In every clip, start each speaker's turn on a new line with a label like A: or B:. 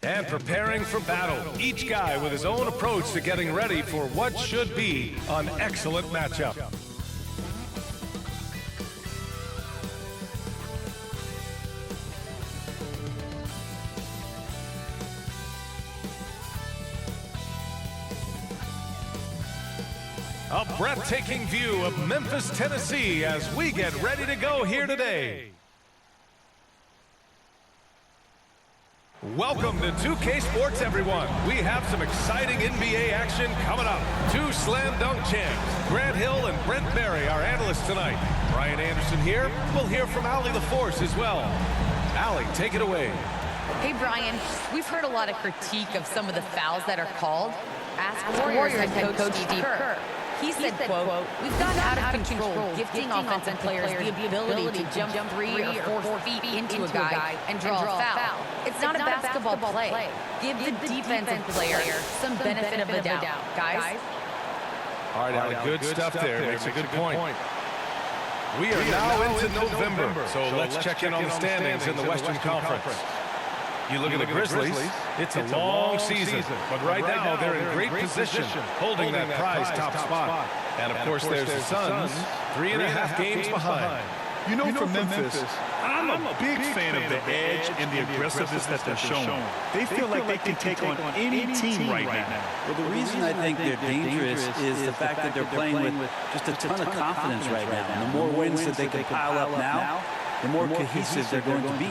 A: And preparing for battle, each guy with his own approach to getting ready for what should be an excellent matchup. A breathtaking view of Memphis, Tennessee as we get ready to go here today. Welcome to 2K Sports, everyone. We have some exciting NBA action coming up. Two slam dunk champs, Grant Hill and Brent Berry, our analysts tonight. Brian Anderson here. We'll hear from Allie the Force as well. Allie, take it away.
B: Hey, Brian. We've heard a lot of critique of some of the fouls that are called. Ask Warriors head coach Steve Kerr. He said, quote, "We've gotten out of control, gifting offensive players the ability to jump 3 or 4 feet into a guy and draw a foul. It's not a basketball play. Give the defensive player some benefit of the doubt, guys."
A: All right, Allie, good stuff there. Makes a good point. We are now into November, so let's check in on the standings in the Western Conference. You look at the Grizzlies, it's a long season, but right now they're in great position, holding that prize top spot. And of course there's the Suns, 3.5 games behind.
C: You know, for Memphis, I'm a big fan of the edge and the aggressiveness that they're showing. They feel like they can take on any team right now.
D: Well, the reason I think they're dangerous is the fact that they're playing with just a ton of confidence right now. And the more wins that they can pile up now, the more cohesive they're going to be.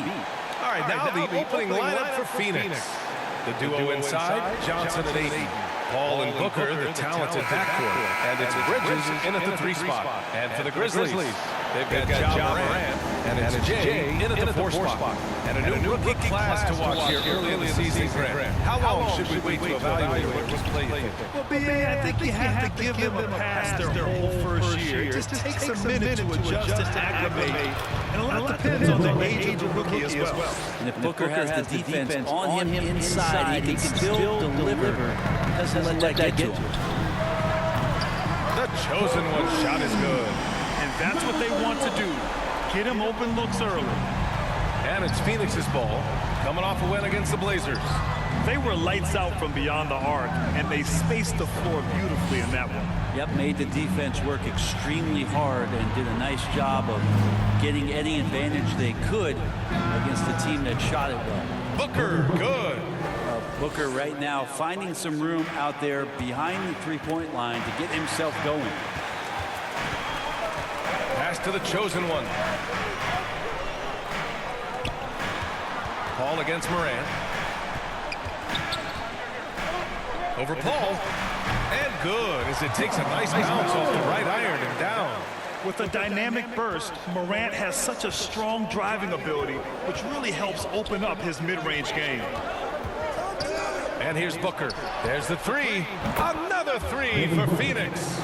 A: All right, now the opening lineup for Phoenix. The duo inside, Johnson and Ayton. Paul and Booker, the talented backcourt. And it's Bridges in at the 3 spot. And for the Grizzlies, they've got Ja Morant, and it's Jay in at the 4 spot. And a new rookie class to watch here early in the season. How long should we wait to evaluate what was played?
C: Well, BA, I think you have to give them a pass their whole first year. It just takes a minute to adjust and acclimate. And a lot depends on the age of the rookie as well.
D: And if Booker has the defense on him inside, he can still deliver. Doesn't let that get to him.
A: The chosen one shot is good.
C: And that's what they want to do. Get him open looks early.
A: And it's Phoenix's ball, coming off a win against the Blazers.
C: They were lights out from beyond the arc, and they spaced the floor beautifully in that one.
D: Yep, made the defense work extremely hard and did a nice job of getting any advantage they could against the team that shot it well.
A: Booker, good.
D: Booker right now finding some room out there behind the three-point line to get himself going.
A: Pass to the chosen one. Paul against Morant. Over Paul. And good as it takes a nice bounce off the right iron and down.
C: With a dynamic burst, Morant has such a strong driving ability, which really helps open up his mid-range game.
A: And here's Booker. There's the 3. Another 3 for Phoenix.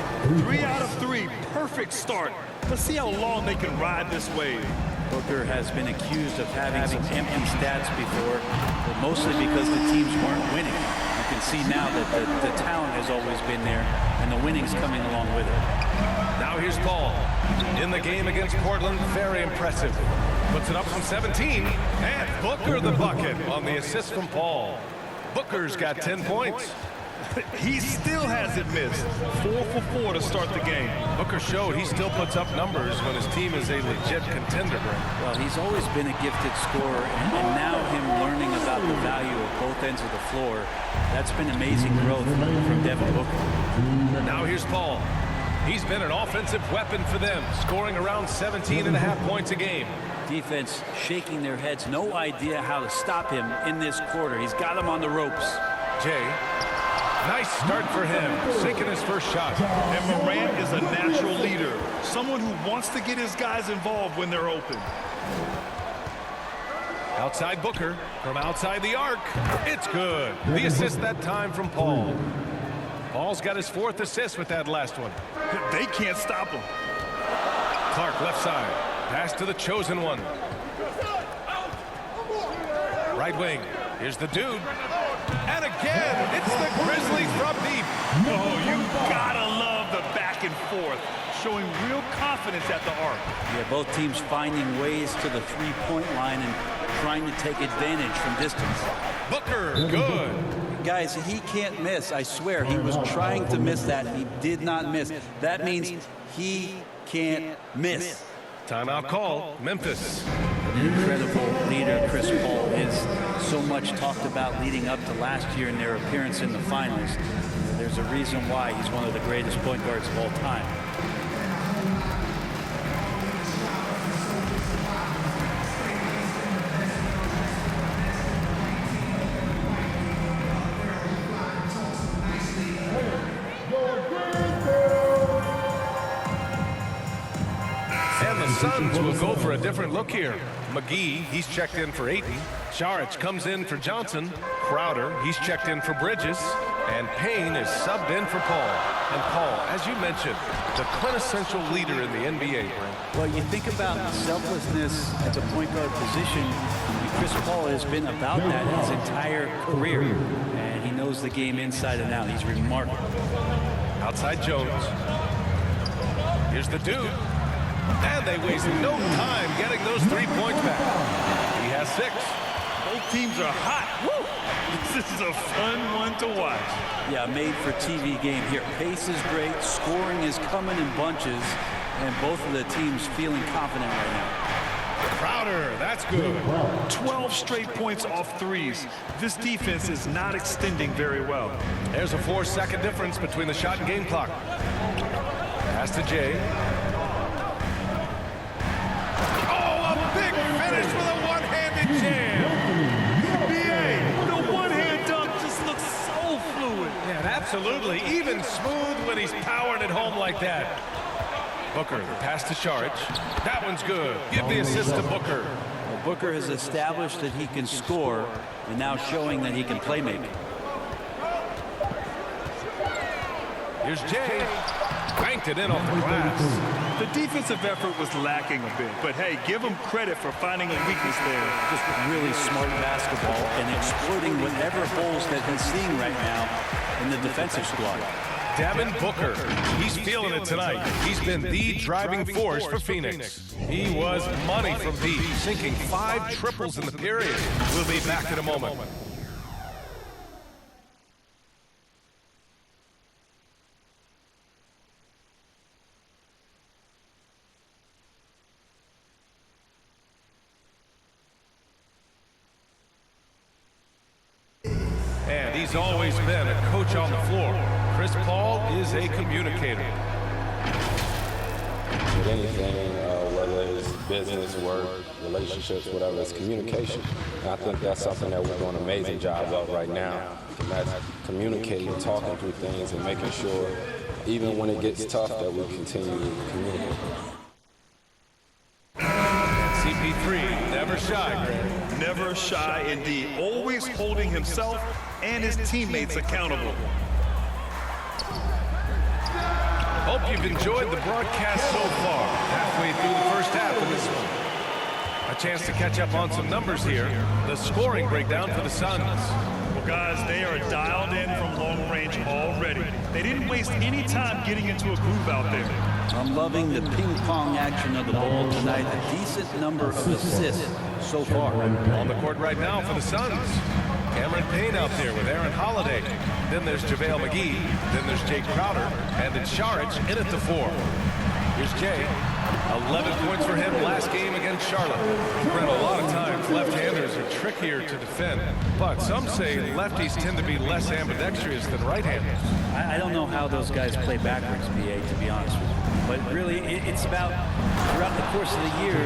C: 3 out of 3. Perfect start. Let's see how long they can ride this wave.
D: Booker has been accused of having some empty stats before, but mostly because the teams weren't winning. You can see now that the talent has always been there, and the winning's coming along with it.
A: Now here's Paul. In the game against Portland, very impressive. Puts it up from 17. And Booker the bucket on the assist from Paul. Booker's got 10 points.
C: He still hasn't missed. 4 for 4 to start the game.
A: Booker showed he still puts up numbers when his team is a legit contender.
D: Well, he's always been a gifted scorer, and now him learning about the value of both ends of the floor, that's been amazing growth from Devin Booker.
A: Now here's Paul. He's been an offensive weapon for them, scoring around 17.5 points a game.
D: Defense shaking their heads, no idea how to stop him in this quarter. He's got him on the ropes.
A: Jay. Nice start for him, sinking his first shot.
C: And Morant is a natural leader, someone who wants to get his guys involved when they're open.
A: Outside Booker, from outside the arc, it's good. The assist that time from Paul. Paul's got his 4th assist with that last one.
C: They can't stop him.
A: Clark left side, pass to the chosen one. Right wing, here's the dude. And again, it's the Grizzlies from deep.
C: Oh, you gotta love the back and forth, showing real confidence at the arc.
D: Yeah, both teams finding ways to the three-point line, and trying to take advantage from distance.
A: Booker, good.
D: Guys, he can't miss. I swear, he was trying to miss that. He did not miss. That means he can't miss.
A: Timeout call, Memphis.
D: Incredible leader Chris Paul is so much talked about leading up to last year in their appearance in the finals. There's a reason why he's one of the greatest point guards of all time.
A: Suns will go for a different look here. McGee, he's checked in for Ayton. Saric comes in for Johnson. Crowder, he's checked in for Bridges. And Payne is subbed in for Paul. And Paul, as you mentioned, the quintessential leader in the NBA.
D: Well, you think about selflessness at the point guard position. Chris Paul has been about that his entire career. And he knows the game inside and out. He's remarkable.
A: Outside Jones. Here's the dude. And they waste no time getting those 3 points back. He has 6.
C: Both teams are hot. Woo! This is a fun one to watch.
D: Yeah, made for TV game here. Pace is great. Scoring is coming in bunches. And both of the teams feeling confident right now.
A: Crowder, that's good.
C: 12 straight points off threes. This defense is not extending very well.
A: There's a 4-second difference between the shot and game clock. Pass to Jay. Finish with a one-handed jam.
C: The one-hand dunk just looks so fluid.
A: Yeah, absolutely. Even smooth when he's powering it home like that. Booker, the pass to Saric. That one's good. Give the assist to Booker.
D: Well, Booker has established that he can score and now showing that he can play make.
A: Here's Jay. Banked it in off the glass.
C: The defensive effort was lacking a bit, but hey, give him credit for finding a weakness there.
D: Just really smart basketball and exploiting whatever holes that he's seeing right now in the defensive squad.
A: Devin Booker, he's feeling it tonight. He's been the driving force for Phoenix. He was money from deep, sinking 5 triples in the period. We'll be back in a moment. And he's always been a coach on the floor. Chris Paul is a communicator.
E: With anything, whether it's business, work, relationships, whatever, it's communication. And I think that's something that we're doing an amazing job of right now. And that's communicating, talking through things, and making sure, even when it gets tough, that we continue to communicate.
A: CP3, never shy, Greg.
C: Never shy indeed. Always holding himself and his teammates accountable.
A: Hope you've enjoyed the broadcast so far. Halfway through the first half of this one. A chance to catch up on some numbers here. The scoring breakdown for the Suns.
C: Well, guys, they are dialed in from long range already. They didn't waste any time getting into a groove out there.
D: I'm loving the ping pong action of the ball tonight. A decent number of assists so far.
A: On the court right now for the Suns. Cameron Payne out there with Aaron Holiday. Then there's JaVale McGee. Then there's Jay Crowder. And it's Saric in at the 4. Here's Jay. 11 points for him last game against Charlotte. Brent, a lot of times left-handers are trickier to defend. But some say lefties tend to be less ambidextrous than right-handers.
D: I don't know how those guys play backwards, BA, to be honest with you. But really, it's about throughout the course of the year,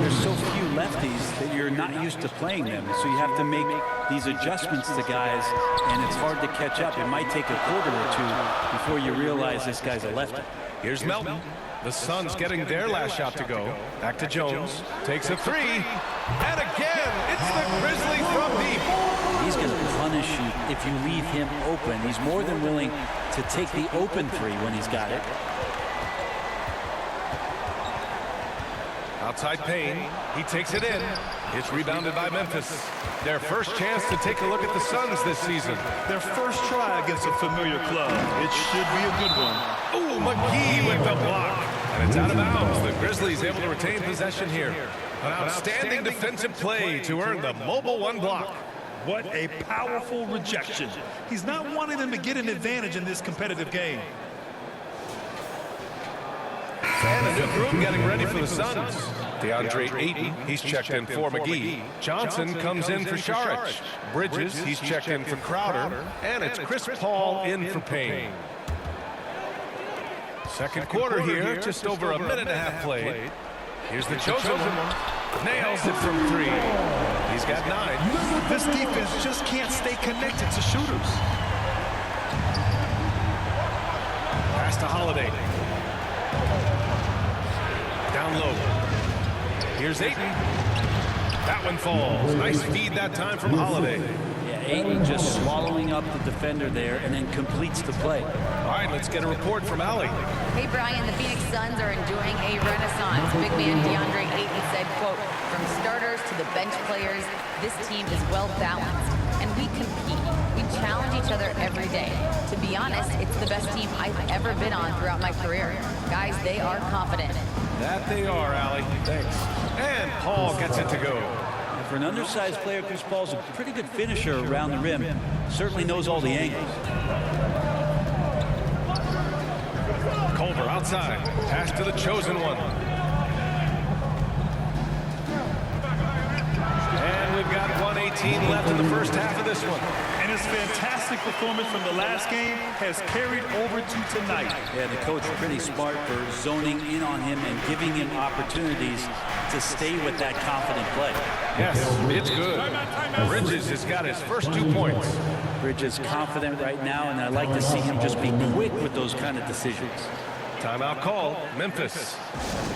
D: there's so few lefties that you're not used to playing them. So you have to make these adjustments to guys, and it's hard to catch up. It might take a quarter or two before you realize this guy's a lefty.
A: Here's Melton. The Suns getting their last shot to go. Back to Jones. Takes a 3. And again, it's the Grizzlies from deep.
D: He's going to punish you if you leave him open. He's more than willing to take the open 3 when he's got it.
A: Outside Payne. He takes it in. It's rebounded by Memphis. Their first chance to take a look at the Suns this season.
C: Their first try against a familiar club. It should be a good one.
A: Ooh, McGee with the block. And it's out of bounds. The Grizzlies able to retain possession here. An outstanding defensive play to earn the mobile 1 block.
C: What a powerful rejection. He's not wanting them to get an advantage in this competitive game.
A: And a new group getting ready for the Suns. DeAndre Ayton, he's checked in for McGee. Johnson comes in for Saric. Bridges, he's checked in for Crowder. And it's Chris Paul in for Payne. Second quarter here, just over a minute and a half played. Here's the chosen one. Nails it from 3. He's got 9.
C: This defense just can't stay connected to shooters.
A: Pass to Holiday. Down low. Here's Ayton. That one falls. Nice feed that time from Holiday.
D: Yeah, Ayton just swallowing up the defender there and then completes the play.
A: All right, let's get a report from Allie.
B: Hey, Brian, the Phoenix Suns are enjoying a renaissance. Big man DeAndre Ayton said, quote, from starters to the bench players, this team is well balanced, and we compete. We challenge each other every day. To be honest, it's the best team I've ever been on throughout my career. Guys, they are confident.
A: That they are, Allie. Thanks. And Paul gets it to go.
D: And for an undersized player, Chris Paul's a pretty good finisher around the rim. Certainly knows all the angles.
A: Culver outside. Pass to the chosen one. And we've got 1:18 left in the first half of this one.
C: And his fantastic performance from the last game has carried over to tonight.
D: Yeah, the coach pretty smart for zoning in on him and giving him opportunities to stay with that confident play.
A: Yes, it's good. Bridges has got his first 2 points.
D: Bridges confident right now, and I like to see him just be quick with those kind of decisions.
A: Timeout call, Memphis.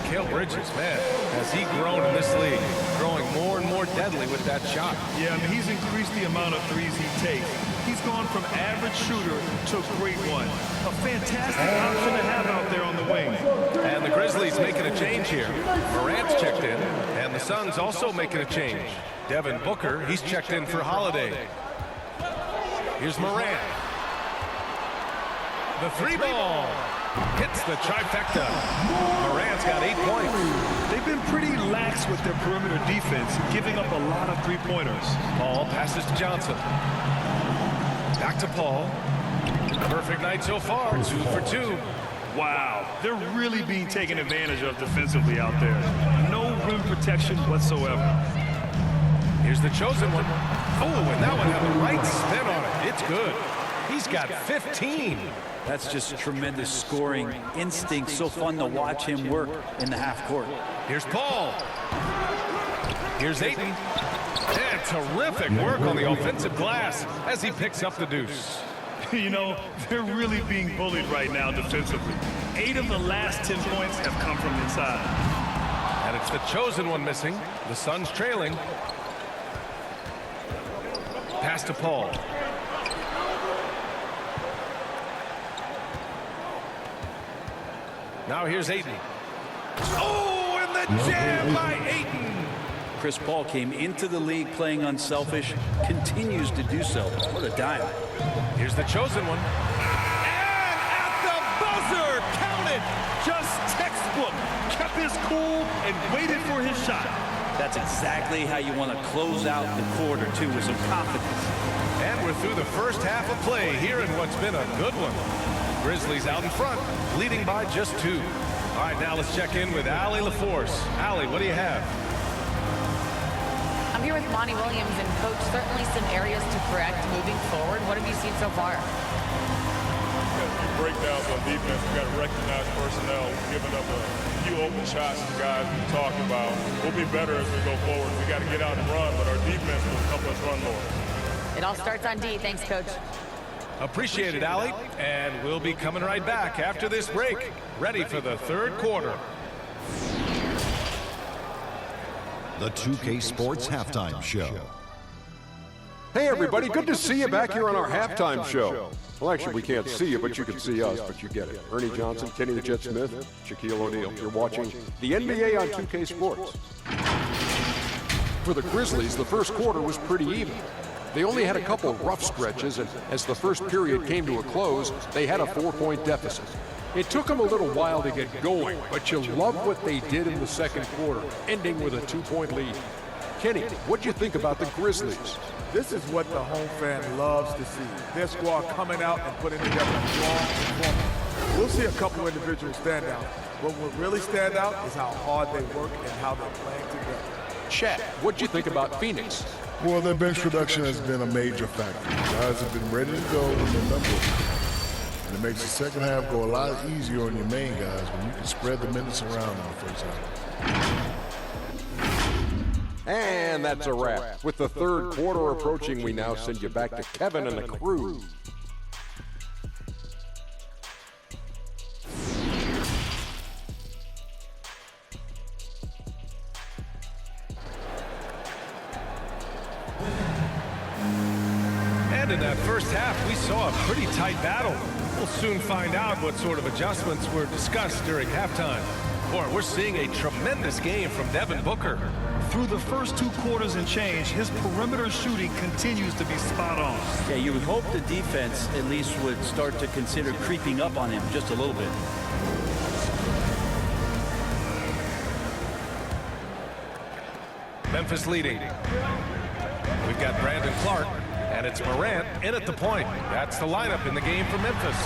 A: Mikal Bridges, man, has he grown in this league, growing more and more deadly with that shot.
C: Yeah, I mean, he's increased the amount of threes he takes. He's gone from average shooter to great one. A fantastic option to have out there on the wing.
A: And the Grizzlies making a change here. Morant's checked in, and the Suns also making a change. Devin Booker, he's checked in for Holiday. Here's Morant. The 3-ball. Hits the trifecta. Morant's got 8 points.
C: They've been pretty lax with their perimeter defense, giving up a lot of three-pointers.
A: Paul passes to Johnson. Back to Paul. Perfect night so far, 2 for 2.
C: Wow, they're really being taken advantage of defensively out there. No rim protection whatsoever.
A: Here's the chosen one. Oh, and that one had the right spin on it. It's good. He's got 15.
D: That's just tremendous scoring instinct. So fun to watch him work in the half court.
A: Here's Paul. Here's Ayton. And terrific work on the offensive glass as he picks up the deuce.
C: You know, they're really being bullied right now defensively. 8 of the last 10 points have come from inside.
A: And it's the chosen one missing. The Suns trailing. Pass to Paul. Now here's Ayton. Oh, and the jam by Ayton.
D: Chris Paul came into the league playing unselfish, continues to do so. What a dime.
A: Here's the chosen one. And at the buzzer, counted.
C: Just textbook. Kept his cool and waited for his shot.
D: That's exactly how you want to close out the quarter, too, with some confidence.
A: And we're through the first half of play here in what's been a good one. Grizzlies out in front, leading by just 2. All right, now let's check in with Allie LaForce. Allie, what do you have?
B: I'm here with Monty Williams, and Coach, certainly some areas to correct moving forward. What have you seen so far?
F: Breakdowns on defense. We got to recognize personnel giving up a few open shots to guys we talked about. We'll be better as we go forward. We got to get out and run, but our defense will help us run more.
B: It all starts on D. Thanks, Coach.
A: Appreciate it, Allie. And we'll be coming right back after this break, ready for the third quarter.
G: The 2K Sports Halftime Show.
H: Hey everybody, good to see you back here on our halftime show. Well, actually, we can't see you, but you can see us, but you get it. Ernie Johnson, Kenny the Jet Smith, Shaquille O'Neal. You're watching the NBA on 2K Sports. For the Grizzlies, the first quarter was pretty even. They only had a couple of rough stretches, and as the first period came to a close, they had a 4-point deficit. It took them a little while to get going, but you love what they did in the second quarter, ending with a 2-point lead. Kenny, what'd you think about the Grizzlies?
I: This is what the home fan loves to see. Their squad coming out and putting together a strong performance. We'll see a couple individual standouts, but what really stand out is how hard they work and how they're playing together.
H: Chet, what'd you think about Phoenix?
J: Well, their bench production has been a major factor. Guys have been ready to go when their number. And it makes the second half go a lot easier on your main guys when you can spread the minutes around in the first half.
H: And that's a wrap. With the third quarter approaching, we now send you back to Kevin and the crew.
A: And in that first half, we saw a pretty tight battle. We'll soon find out what sort of adjustments were discussed during halftime. Boy, we're seeing a tremendous game from Devin Booker.
C: Through the first 2 quarters and change, his perimeter shooting continues to be spot on.
D: Yeah, you would hope the defense at least would start to consider creeping up on him just a little bit.
A: Memphis leading. We've got Brandon Clark, and it's Morant in at the point. That's the lineup in the game for Memphis.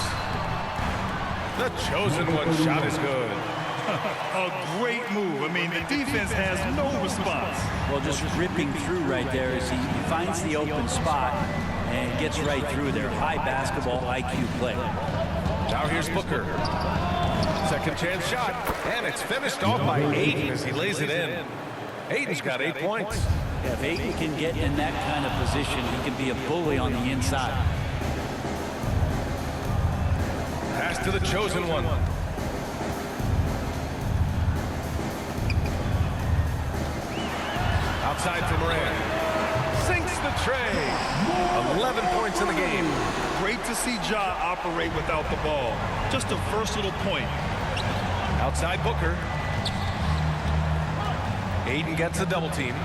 A: The chosen one shot is good.
C: A great move. I mean, the defense has no response.
D: Well, just ripping through right there as he finds the open spot and gets right through there. High basketball IQ play.
A: Now here's Booker. Second chance shot, and it's finished off by Ayton as he lays it in. Ayton's got 8 points.
D: Yeah, if Ayton can get in that kind of position, he can be a bully on the inside.
A: Pass to the chosen one. Outside for Morant. Sinks the tray. 11 points in the game.
C: Great to see Ja operate without the ball. Just a versatile point.
A: Outside Booker. Ayton gets a double team.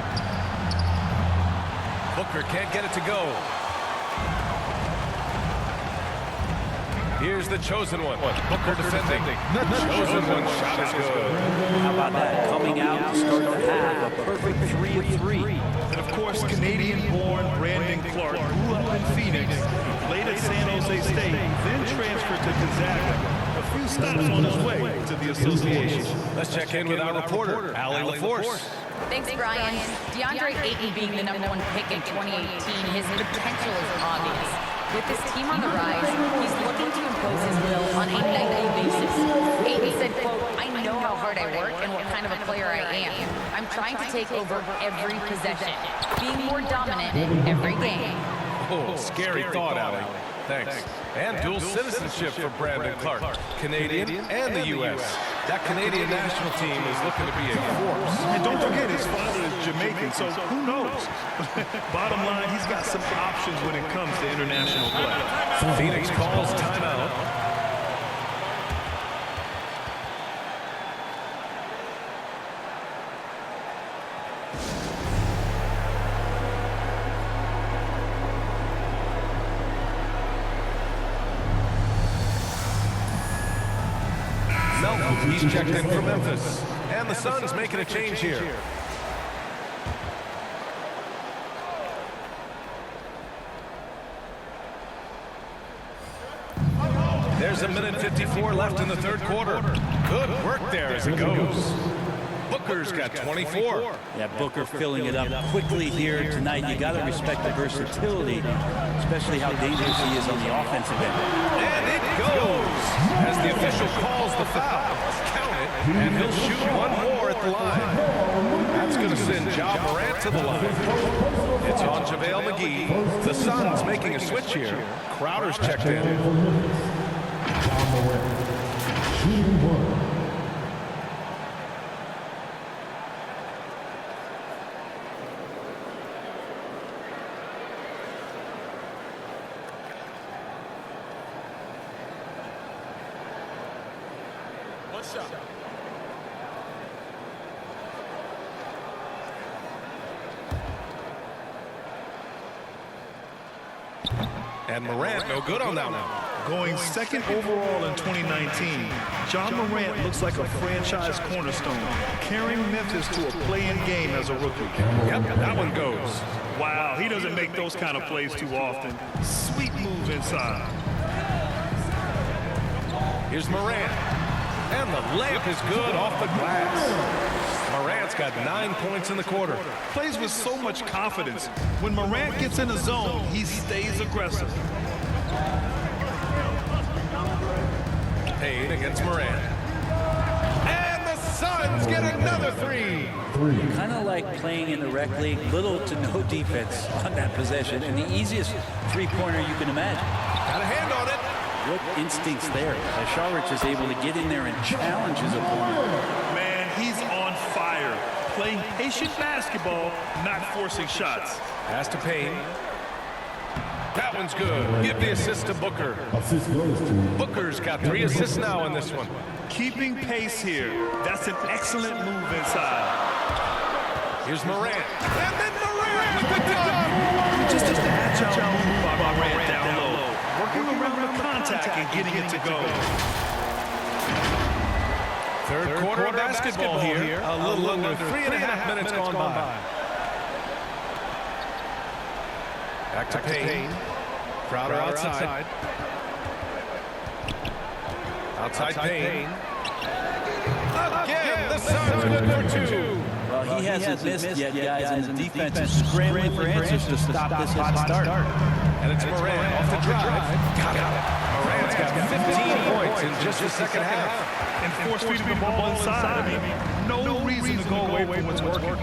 A: Booker can't get it to go. Here's the chosen one. Booker defending. The chosen one shot is good.
D: How about that? Coming out to start the half. A perfect 3-of-3.
C: And of course, Canadian-born Brandon Clark grew up in Phoenix, played at San Jose State, then transferred to Gonzaga. A few stops on his way to the association.
A: Let's check in with our reporter, Allie LaForce.
B: Thanks, Brian. DeAndre Ayton being the #1 pick in 2018, his potential is obvious. With his team on the rise, he's looking to impose his will on a nightly basis. Ayton said, quote, "I know how hard I work and what kind of a player I am. I'm trying to take over every possession, being more dominant in every game."
A: Oh, scary thought, Allie. Thanks. And dual citizenship for Brandon Clark, Canadian and the U.S. That Canadian national team is looking to be a force.
C: And don't forget, his father is Jamaican, so who knows? Bottom line, he's got some options when it comes to international play.
A: Phoenix calls timeout. He's checked in for Memphis. And the Suns making a change here. There's a minute 54 left in the third quarter. Good work there as it goes. Booker's got 24.
D: Yeah, Booker filling it up quickly here tonight. You got to respect the versatility, especially how dangerous he is on the offensive end.
A: And it goes as the official calls the foul. Count it, and he'll shoot one more at the line. That's going to send Ja Morant to the line. It's on JaVale McGee. The Suns making a switch here. Crowder's checked in. And Morant no good on that one.
C: Going second overall in 2019, John Morant looks like a franchise cornerstone, carrying Memphis to a play-in game as a rookie.
A: Yep, that one goes.
C: Wow, he doesn't make those kind of plays too often. Sweet move inside.
A: Here's Morant. And the layup is good off the glass. Morant's got 9 points in the quarter.
C: Plays with so much confidence. When Morant gets in the zone, he stays aggressive.
A: Payne against Morant. And the Suns get another three.
D: Kind of like playing in the rec league, little to no defense on that possession, and the easiest three-pointer you can imagine.
A: Got a hand on it.
D: What instincts there, as Sharich is able to get in there and challenge his opponent.
C: Man, he's on fire. Playing patient basketball, not forcing shots.
A: Pass to Payne. That one's good. Give the assist to Booker. Booker's got 3 assists now in this one.
C: Keeping pace here. That's an excellent move inside.
A: Here's Morant. And then Morant with the dunk.
C: Just an agile move by Morant down low. Working around the contact and getting it to go.
A: Third quarter of basketball here. A little under 3.5 minutes gone by. Back to Payne. Crowder outside. Outside Payne. Again, the Suns good for 2.
D: Well, he hasn't missed yet, guys, and the defense is scrambling for answers to stop this hot start.
A: And it's Morant off the drive. Got it. Morant's got 15 points in just the second half.
C: And force feeding the ball inside. I mean, no reason to go away from what's working.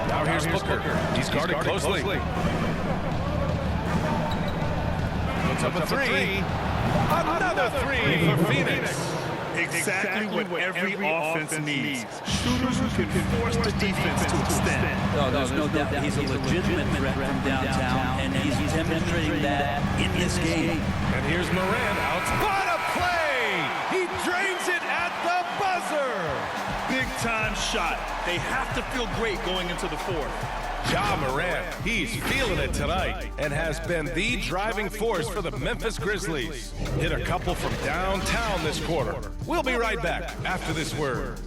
A: Now here's Booker. He's guarded closely. Puts up a three. Another three for Phoenix.
C: Exactly what every offense needs. Shooters who can force the defense to extend.
D: Oh, there's no doubt that he's a legitimate threat from downtown, and he's demonstrating that in this game.
A: And here's Morant out. What a play! He drains it at the buzzer.
C: Big-time shot. They have to feel great going into the fourth.
A: Ja Morant, he's feeling it tonight and has been the driving force for the Memphis Grizzlies. Hit a couple from downtown this quarter. We'll be right back after this word.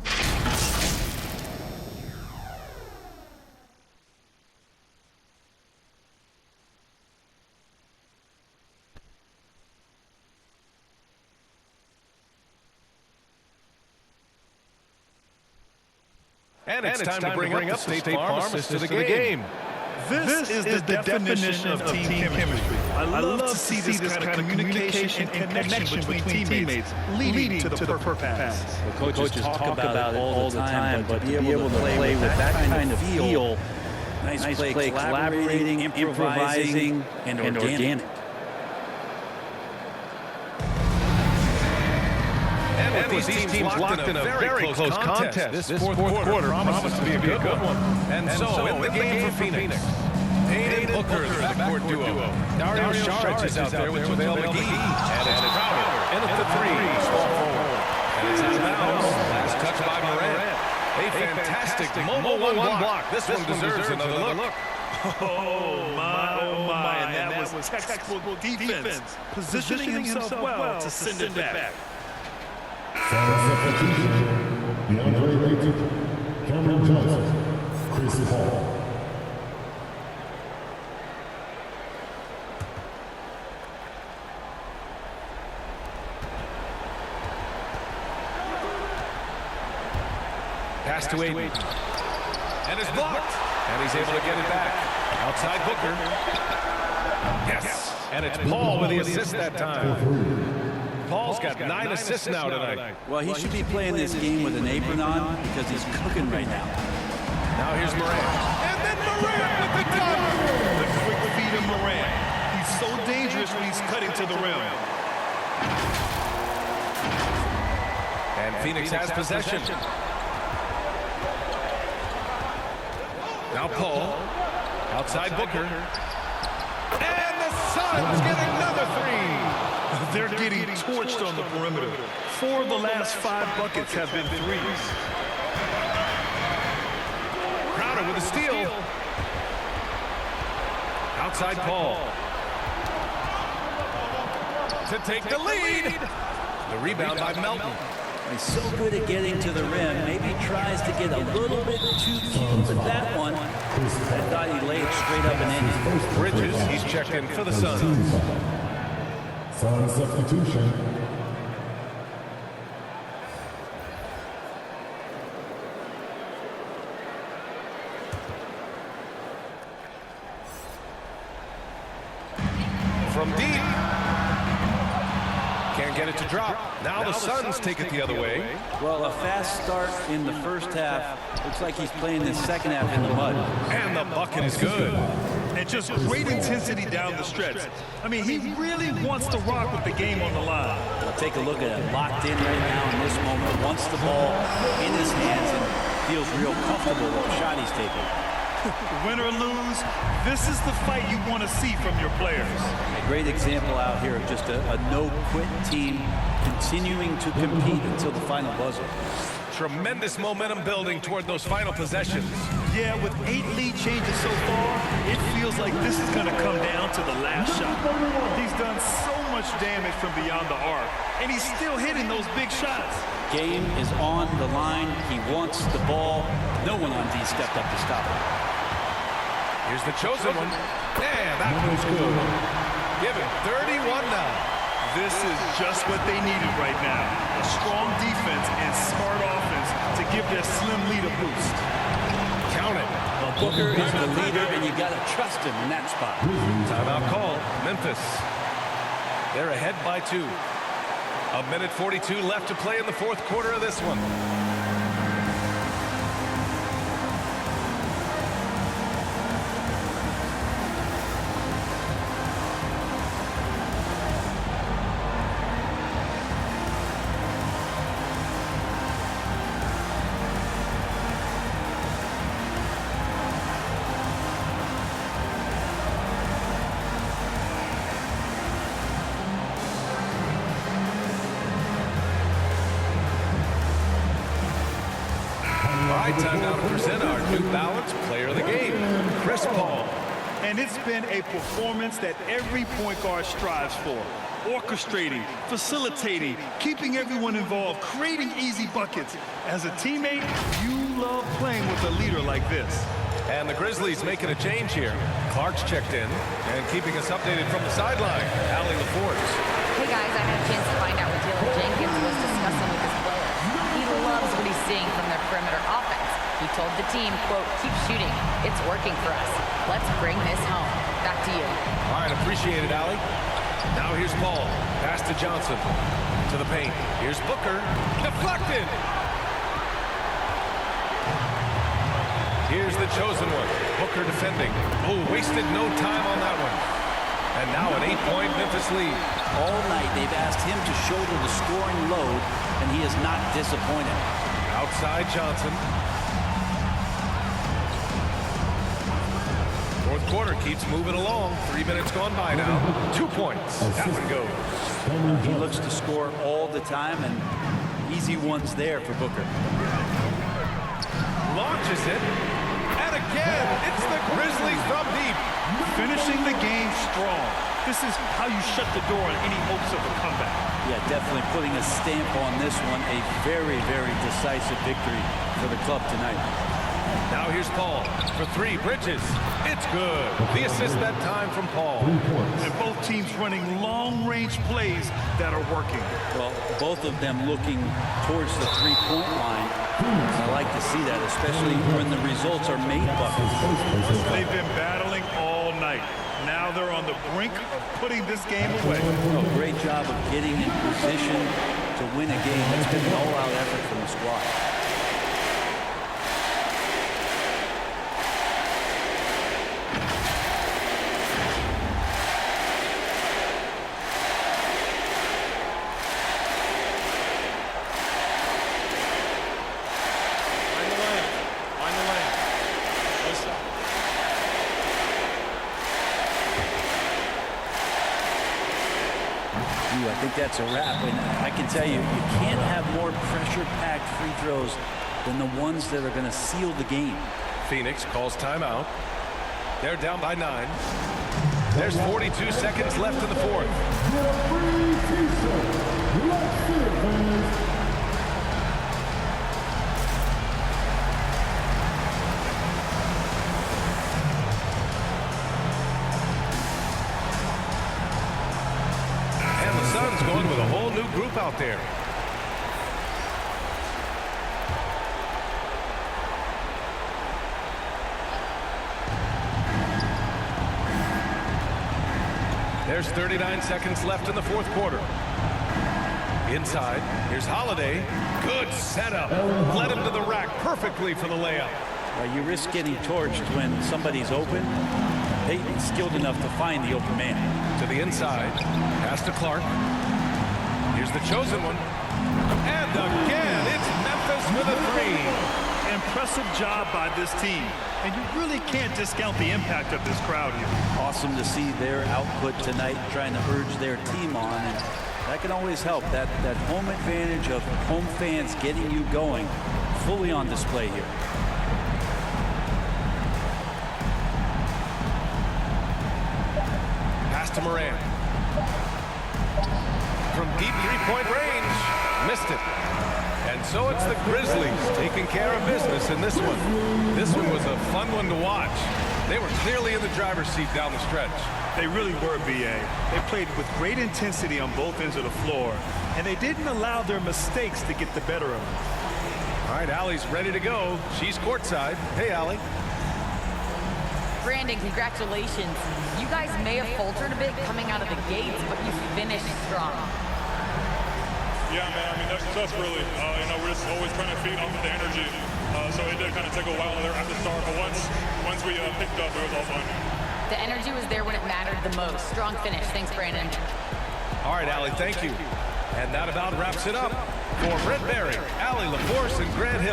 A: And it's time to bring up the State Farm assist to the game.
C: This is the definition of team chemistry. I love to see this kind of communication and connection between teammates leading to the perfect pass.
D: The coaches talk about it all the time, but to be able to play with that kind of feel, nice play, collaborating, improvising, and organic.
A: And these teams locked in a very close contest. This fourth quarter promises to be a good one. And so, in the game for Phoenix, Payne and Booker, the backcourt duo. Dario Saric is out there with JaVale McGee. And it's Crowder in at the three. Small forward. And it's out of bounds. Last touch by Morant. A fantastic mobile one block. This one deserves another look.
C: Oh, my. And that was textbook defense. Positioning himself well to send it back.
K: Substitution, DeAndre Ayton, Cameron Johnson, Chris Paul.
A: Pass to Ayton. And it's blocked. And he's able to get it back. Outside Booker. Yes. And it's Paul with the assist that time. Paul's got 9 assists now tonight.
D: Well, he should be playing this game with an apron on because he's cooking right now.
A: Now here's Morant. And then Morant with the dunk.
C: The quick feed of Morant. He's so dangerous when he's cutting to the rim.
A: And Phoenix has possession. Now Paul. Outside Booker. And the Suns get another three.
C: They're getting torched on the perimeter. 4 of the last 5 buckets have been threes.
A: Crowder with a steal. Outside Paul. to take the lead. The rebound by Melton.
D: He's so good at getting to the rim. Maybe tries to get a little bit too cute with that one. I thought he laid straight up and in.
A: Bridges, he's checked in for the Suns.
K: Sun substitution.
A: From deep. Can't get it to drop. Now the Suns take it the other way.
D: Well, a fast start in the first half. Looks like he's playing the second half in the mud.
A: And the bucket is good.
C: And just great intensity down the stretch. I mean, he really wants to rock with the game on the line.
D: Well, take a look at it. Locked in right now in this moment. Wants the ball in his hands and feels real comfortable with the shot he's taking.
C: Win or lose, this is the fight you want to see from your players.
D: A great example out here of just a no-quit team continuing to compete until the final buzzer.
A: Tremendous momentum building toward those final possessions.
C: Yeah, with 8 lead changes so far, it feels like this is going to come down to the last shot. He's done so much damage from beyond the arc, and he's still hitting those big shots.
D: Game is on the line. He wants the ball. No one on D stepped up to stop him.
A: Here's the chosen one. Yeah, that one's good. Give it 31 now.
C: This is just what they needed right now. A strong defense and smart offense to give their slim lead a boost.
A: Count it.
D: Well, Booker is the leader, and you got to trust him in that spot.
A: Timeout call. Memphis. They're ahead by 2. 1:42 left to play in the fourth quarter of this one. Time now to present our New Balance Player of the Game, Chris Paul.
C: And it's been a performance that every point guard strives for. Orchestrating, facilitating, keeping everyone involved, creating easy buckets. As a teammate, you love playing with a leader like this.
A: And the Grizzlies making a change here. Clark's checked in and keeping us updated from the sideline. Allie LaForge.
B: Hey guys, I had a chance to find out what Dylan Jenkins was discussing with his players. He loves what he's seeing from their perimeter offense. He told the team, quote, keep shooting. It's working for us. Let's bring this home. Back to you.
A: All right, appreciate it, Allie. Now here's Paul. Pass to Johnson. To the paint. Here's Booker. Deflected. Here's the chosen one. Booker defending. Oh, wasted no time on that one. And now an 8-point Memphis lead.
D: All night they've asked him to shoulder the scoring load, and he is not disappointed.
A: Outside Johnson. Fourth quarter keeps moving along. 3 minutes gone by now. 2 points. That one goes.
D: He looks to score all the time, and easy ones there for Booker.
A: Launches it. And again, it's the Grizzlies from deep.
C: Finishing the game strong. This is how you shut the door on any hopes of a comeback.
D: Yeah, definitely putting a stamp on this one. A very, very decisive victory for the club tonight.
A: Now here's Paul for 3. Bridges. It's good. The assist that time from Paul.
C: And both teams running long-range plays that are working.
D: Well, both of them looking towards the three-point line. I like to see that, especially when the results are made buckets.
C: They've been battling all night. Now they're on the brink of putting this game away.
D: Oh, great job of getting in position to win a game. That's been an all-out effort from the squad. I think that's a wrap, and I can tell you, you can't have more pressure-packed free throws than the ones that are going to seal the game.
A: Phoenix calls timeout. They're down by 9. There's 42 seconds left in the fourth.
K: Get a free t-shirt. Let's see it, fans.
A: And the Suns going with a whole new group out there. There's 39 seconds left in the fourth quarter. Inside, here's Holiday. Good setup. Led him to the rack perfectly for the layup.
D: You risk getting torched when somebody's open. Peyton's skilled enough to find the open man.
A: To the inside, pass to Clark. Here's the chosen one. And again, it's Memphis with a three.
C: Impressive job by this team. And you really can't discount the impact of this crowd here.
D: Awesome to see their output tonight, trying to urge their team on. And that can always help. That home advantage of home fans getting you going, fully on display here.
A: Pass to Moran. From deep three-point range. Missed it. And so it's the Grizzlies taking care of business in this one. This one was a fun one to watch. They were clearly in the driver's seat down the stretch.
C: They really were, B.A. They played with great intensity on both ends of the floor, and they didn't allow their mistakes to get the better of them.
A: All right, Allie's ready to go. She's courtside. Hey, Allie.
B: Brandon, congratulations. You guys may have faltered a bit coming out of the gates, but you finished strong.
F: Yeah, man, I mean, that's us really. We're just always trying to feed off of the energy. So it did kind of take a while there at the start, but once we picked up, it was all fun.
B: The energy was there when it mattered the most. Strong finish. Thanks, Brandon.
A: All right, Allie, thank you. And that about wraps it up. For Brent Berry, Allie LaForce, and Grant Hill.